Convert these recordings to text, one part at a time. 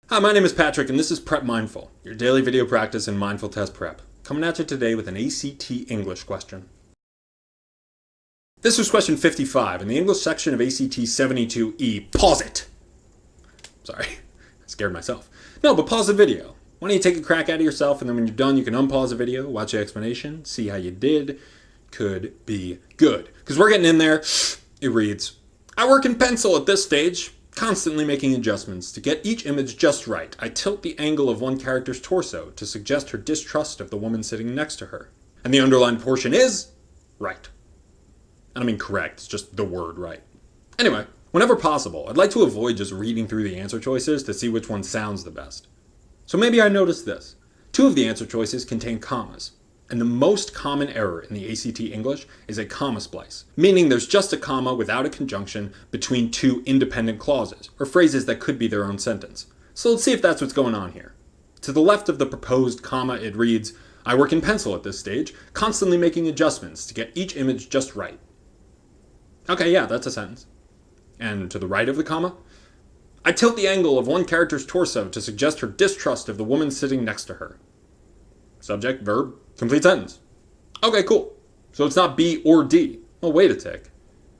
Hi, my name is Patrick, and this is Prep Mindful, your daily video practice in mindful test prep. Coming at you today with an ACT English question. This was question 55 in the English section of ACT 72E. Pause it! Sorry, I scared myself. No, but pause the video. Why don't you take a crack at it yourself, and then when you're done, you can unpause the video, watch the explanation, see how you did. Could be good. Because we're getting in there. It reads, I work in pencil at this stage, constantly making adjustments to get each image just right. I tilt the angle of one character's torso to suggest her distrust of the woman sitting next to her. And the underlined portion is right. And I mean correct, it's just the word right. Anyway, whenever possible, I'd like to avoid just reading through the answer choices to see which one sounds the best. So maybe I noticed this. 2 of the answer choices contain commas. And the most common error in the ACT English is a comma splice, meaning there's just a comma without a conjunction between 2 independent clauses, or phrases that could be their own sentence. So let's see if that's what's going on here. To the left of the proposed comma, it reads, I work in pencil at this stage, constantly making adjustments to get each image just right. Okay, yeah, that's a sentence. And to the right of the comma, I tilt the angle of one character's torso to suggest her distrust of the woman sitting next to her. Subject, verb, complete sentence. Okay, cool. So it's not B or D. Well, wait a tick.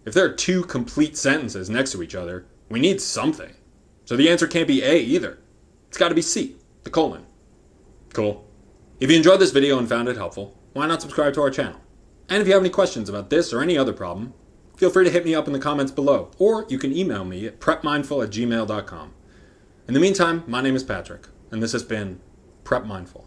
If there are 2 complete sentences next to each other, we need something. So the answer can't be A either. It's got to be C, the colon. Cool. If you enjoyed this video and found it helpful, why not subscribe to our channel? And if you have any questions about this or any other problem, feel free to hit me up in the comments below, or you can email me at prepmindful@gmail.com. In the meantime, my name is Patrick, and this has been Prep Mindful.